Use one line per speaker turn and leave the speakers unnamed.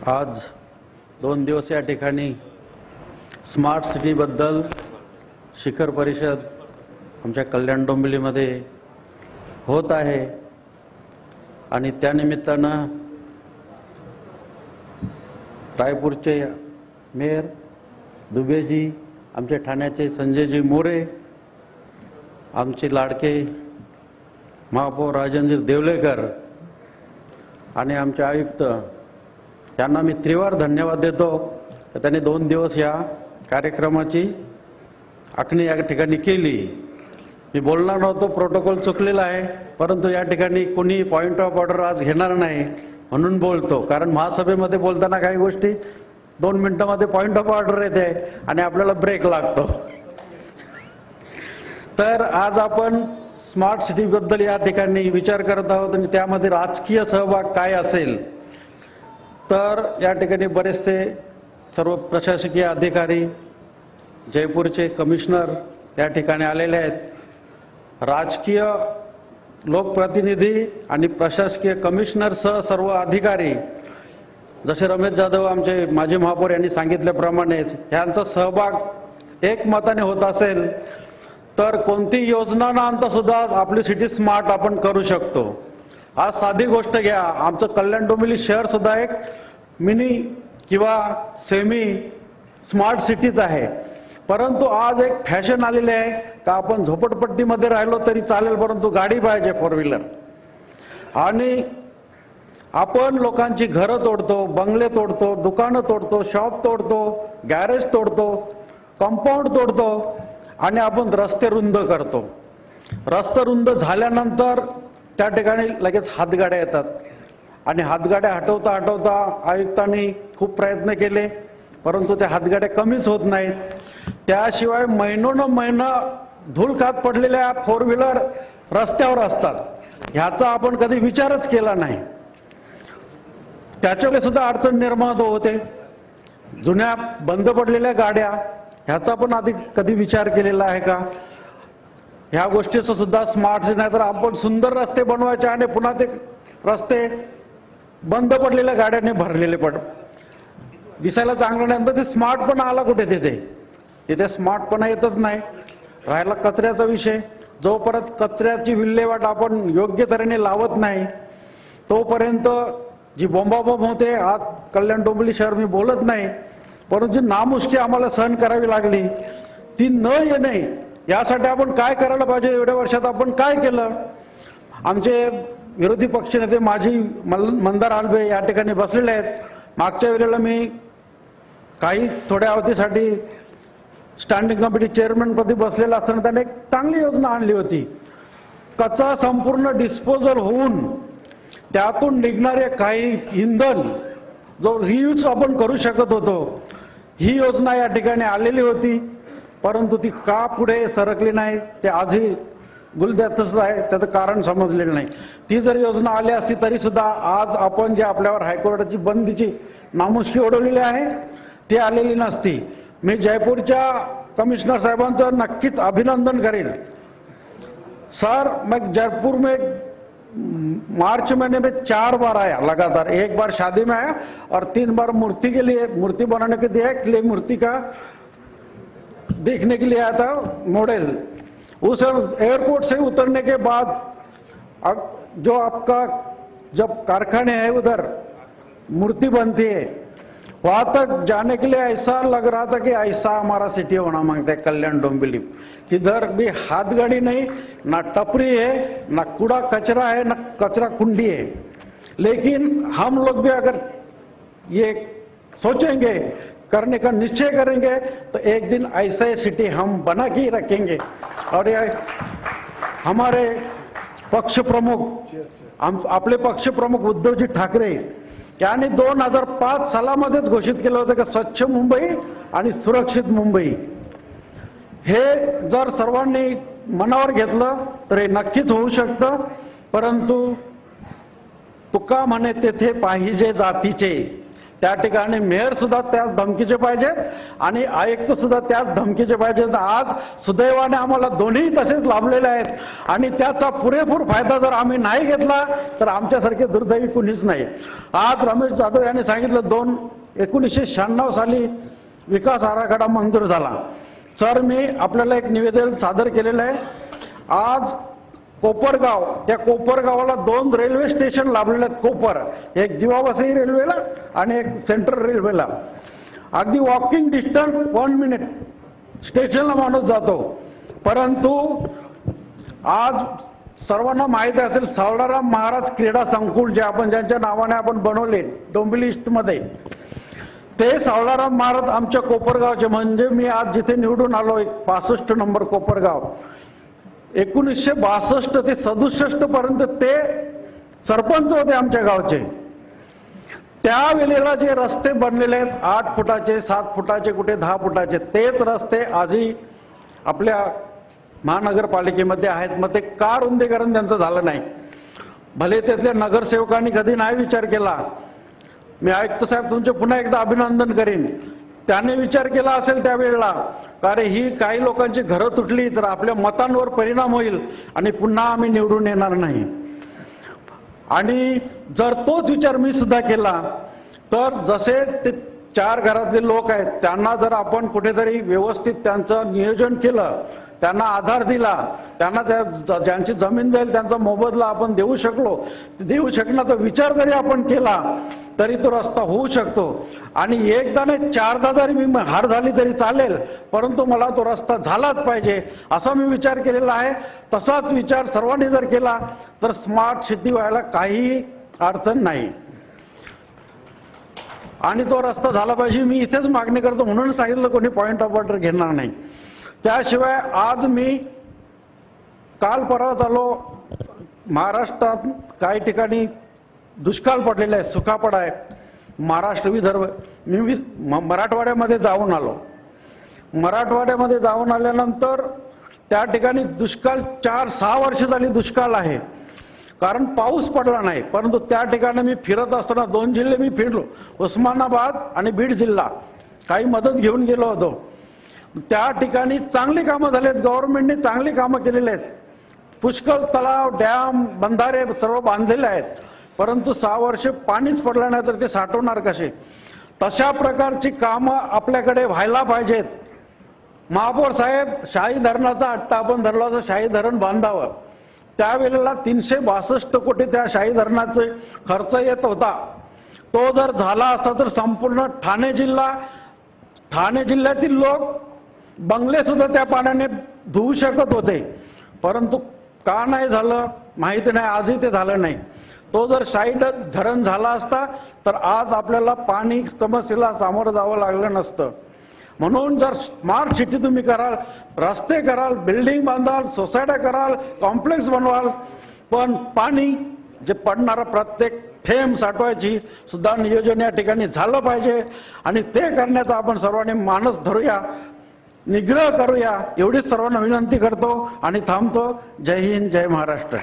आज 2 दिवस या ठिकाणी स्मार्ट सिटीबद्दल शिखर परिषद आमच्या कल्याण डोंबिवलीमध्ये होत आहे आणि त्या निमित्तानं रायपूरचे मेयर दुबेजी, आमचे ठाण्याचे संजयजी मोरे, आमचे लाडके महापौर राजेंद्र देवलेकर आणि आमचे आयुक्त यांना मी त्रिवार धन्यवाद देतो की त्यांनी 2 दिवस या कार्यक्रमाची आखणी या ठिकाणी केली। मी बोलणार नव्हतो, प्रोटोकॉल चुकलेला आहे, परंतु या ठिकाणी कोणी पॉइंट ऑफ ऑर्डर आज घेणार नाही म्हणून बोलतो, कारण महासभेमध्ये बोलताना काही गोष्टी 2 मिनिटांमध्ये पॉइंट ऑफ ऑर्डर येते आणि आपल्याला ब्रेक लागतो। तर आज आपण स्मार्ट सिटीबद्दल या ठिकाणी विचार करत आहोत आणि त्यामध्ये राजकीय सहभाग काय असेल। तर या ठिकाणी बरेचसे सर्व प्रशासकीय अधिकारी, जयपूरचे कमिशनर या ठिकाणी आलेले आहेत। राजकीय लोकप्रतिनिधी आणि प्रशासकीय कमिशनरसह सर्व अधिकारी, जसे रमेश जाधव आमचे माजी महापौर यांनी सांगितल्याप्रमाणे यांचा सहभाग एकमताने होत असेल तर कोणती योजना न आणता सुद्धा आपली सिटी स्मार्ट आपण करू शकतो। आज साधी गोष्ट घ्या, आमचं कल्याण डोंबिवली शहर सुद्धा एक मिनी किंवा सेमी स्मार्ट सिटीच आहे, परंतु आज एक फॅशन आलेली आहे का आपण झोपडपट्टीमध्ये राहिलो तरी चालेल, परंतु गाडी पाहिजे 4 व्हीलर। आणि आपण लोकांची घरं तोडतो, बंगले तोडतो, दुकानं तोडतो, शॉप तोडतो, गॅरेज तोडतो, कंपाऊंड तोडतो आणि आपण रस्ते रुंद करतो। रस्ते रुंद झाल्यानंतर त्या ठिकाणी लगेच हातगाड्या येतात आणि हातगाड्या हटवता हटवता आयुक्तांनी खूप प्रयत्न केले, परंतु त्या हातगाड्या कमीच होत नाहीत। त्याशिवाय महिनोन धूळ खात पडलेल्या 4 व्हीलर रस्त्यावर असतात, ह्याचा आपण कधी विचारच केला नाही। त्याच्यामुळे सुद्धा अडचण निर्माण होते। जुन्या बंद पडलेल्या गाड्या, ह्याचा पण आधी कधी विचार केलेला आहे का? ह्या गोष्टीचं सुद्धा स्मार्ट नाही तर आपण सुंदर रस्ते बनवायचे आणि पुन्हा ते रस्ते बंद पडलेल्या गाड्याने भरलेले दिसायला चांगलं नाही, पण ते स्मार्ट पण आला कुठे? तिथे स्मार्टपणा येतच नाही। राहिला कचऱ्याचा विषय, जोपर्यंत कचऱ्याची विल्हेवाट आपण योग्य तऱ्हेने लावत नाही तोपर्यंत जी बोंबाबोंब होते। आज कल्याण डोंबिवली शहर मी बोलत नाही, परंतु नामुष्की आम्हाला सहन करावी लागली ती न येणे यासाठी आपण काय करायला पाहिजे? एवढ्या वर्षात आपण काय केलं? आमचे विरोधी पक्षनेते माजी मंदार आलबे या ठिकाणी बसलेले आहेत। मागच्या वेळेला मी काही थोड्या अवधीसाठी स्टँडिंग कमिटी चेअरमनपदी बसलेला असताना त्याने एक चांगली योजना आणली होती। कचरा संपूर्ण डिस्पोजल होऊन त्यातून निघणारे काही इंधन जो रियूज आपण करू शकत होतो, ही योजना या ठिकाणी आलेली होती, परंतु ती का पुढे सरकली नाही ते आजही गुलदस्त्यातच आहे, त्याचं कारण समजलेलं नाही। ती जर योजना आली असती तरी सुद्धा आज आपण जे आपल्यावर हायकोर्टाची बंदीची नामुष्की ओढवलेली आहे ती आलेली नसती। मी जयपूरच्या कमिशनर साहेबांचं नक्कीच अभिनंदन करेन। सर, मैं जयपुर में मार्च महीने में 4 बार आया लगातार। 1 बार शादी में आया और 3 बार मूर्ति के लिए, मूर्ति बनाने के लिए क्ले मूर्ति का देखने के लिए आया था मॉडल। उस एयरपोर्ट से उतरने के बाद जो आपका जब कारखाने है उधर मूर्ति बनती है, वहां तक जाने के लिए ऐसा लग रहा था कि ऐसा हमारा सिटी होना मांगता है कल्याण डोंबिवली। किधर भी हाथ गाड़ी नहीं, ना टपरी है, ना कूड़ा कचरा है, ना कचरा कुंडी है। लेकिन हम लोग भी अगर ये सोचेंगे, करने का निश्चय करेंगे तो एक दिन ऐसे सिटी हम बना के ही रखेंगे। और ये हमारे पक्ष प्रमुख, आपले पक्ष प्रमुख उद्धवजी ठाकरे यांनी 2005 सालामध्येच घोषित केलं होतं की स्वच्छ मुंबई आणि सुरक्षित मुंबई। हे जर सर्वांनी मनावर घेतलं तर हे नक्कीच होऊ शकतं, परंतु तुका म्हणे तेथे पाहिजे जातीचे। त्या ठिकाणी मेयर सुद्धा त्याच धमकीचे पाहिजेत आणि आयुक्त सुद्धा त्याच धमकीचे पाहिजेत। आज सुदैवाने आम्हाला दोन्ही तसेच लाभलेले आहेत आणि त्याचा पुरेपूर फायदा जर आम्ही नाही घेतला तर आमच्यासारखे दुर्दैवी कुणीच नाही। आज रमेश जाधव यांनी सांगितलं 1996 साली विकास आराखडा मंजूर झाला। सर मी आपल्याला एक निवेदन सादर केलेलं आहे। आज कोपरगाव, त्या कोपरगावाला 2 रेल्वे स्टेशन लाभलेले आहेत। कोपर, एक दिवावसई रेल्वेला आणि एक सेंट्रल रेल्वेला, अगदी वॉकिंग डिस्टन्स 1 मिनिट स्टेशनला माणूस जातो। परंतु आज सर्वांना माहिती असेल सावळाराम महाराज क्रीडा संकुल जे आपण ज्यांच्या नावाने आपण बनवले डोंबिवली ईस्ट मध्ये, ते सावळाराम महाराज आमच्या कोपरगावचे, म्हणजे मी आज जिथे निवडून आलो 65 नंबर कोपरगाव, 1962 ते 67 पर्यंत ते सरपंच होते आमच्या गावचे। त्यावेळेला जे रस्ते बनलेले आहेत 8 फुटाचे, 7 फुटाचे, कुठे 10 फुटाचे, तेच रस्ते आजही आपल्या महानगरपालिकेमध्ये आहेत। मग ते का रुंदीकरण त्यांचं झालं नाही? भले त्यातल्या नगरसेवकांनी कधी नाही विचार केला। मी आयुक्त साहेब तुमचे पुन्हा एकदा अभिनंदन करीन, त्याने विचार केला असेल त्यावेळेला, कारण ही काही लोकांची घरं तुटली तर आपल्या मतांवर परिणाम होईल आणि पुन्हा आम्ही निवडून येणार नाही। आणि जर तोच विचार मी सुद्धा केला तर जसे ते 4 घरातले लोक आहेत त्यांना जर आपण कुठेतरी व्यवस्थित त्यांचं नियोजन केलं, त्यांना आधार दिला, त्यांना ज्यांची जमीन जाईल त्यांचा मोबदला आपण देऊ शकण्याचा विचार जरी आपण केला तरी तो रस्ता होऊ शकतो। आणि एकदा नाही 4दा जरी मी हार झाली तरी चालेल, परंतु मला तो रस्ता झालाच पाहिजे असा मी विचार केलेला आहे। तसाच विचार सर्वांनी जर केला तर स्मार्ट सिटी व्हायला काही अडचण नाही आणि तो रस्ता झाला पाहिजे। मी इथेच मागणी करतो, म्हणून सांगितलं कोणी पॉइंट ऑफ ऑर्डर घेणार नाही। त्याशिवाय आज मी काल परवा आलो, महाराष्ट्रात काही ठिकाणी दुष्काळ पडलेला आहे, सुखापड आहे, महाराष्ट्र विदर्भ, मी मराठवाड्यामध्ये जाऊन आलो। मराठवाड्यामध्ये जाऊन आल्यानंतर त्या ठिकाणी दुष्काळ 4-6 वर्ष झाली दुष्काळ आहे, कारण पाऊस पडला नाही। परंतु त्या ठिकाणी मी फिरत असताना 2 जिल्हे मी फिरलो, उस्मानाबाद आणि बीड जिल्हा, काही मदत घेऊन गेलो होतो। त्या ठिकाणी चांगली कामं झालीत, गव्हर्नमेंटने चांगली कामं केलेली आहेत, पुष्कळ तलाव, डॅम, बंधारे सर्व बांधलेले आहेत, परंतु 6 वर्ष पाणीच पडलं नाही तर ते साठवणार कसे? तशा प्रकारची कामं आपल्याकडे व्हायला पाहिजेत। महापौर साहेब, शाही धरणाचा हट्टा आपण धरला होता, शाही धरण बांधावं, त्यावेळेला 362 कोटी त्या शाही धरणाचे खर्च येत होता। तो जर झाला असता तर संपूर्ण ठाणे जिल्ह्यातील लोक बंगले सुद्धा त्या पाण्याने धुवू शकत होते, परंतु का नाही झालं माहिती नाही, आजही ते झालं नाही। तो जर शाही धरण झाला असता तर आज आपल्याला पाणी समस्येला सामोरं जावं लागलं नसतं। म्हणून जर स्मार्ट सिटी तुम्ही कराल, रस्ते कराल, बिल्डिंग बांधाल, सोसायट्या कराल, कॉम्प्लेक्स बनवाल, पण पाणी जे पडणारा प्रत्येक थेंब साठवायची सुद्धा नियोजन या ठिकाणी झालं पाहिजे आणि ते करण्याचा आपण सर्वांनी मानस धरूया, निग्रह करूया, एवढीच सर्वांना विनंती करतो आणि थांबतो। जय हिंद, जय महाराष्ट्र।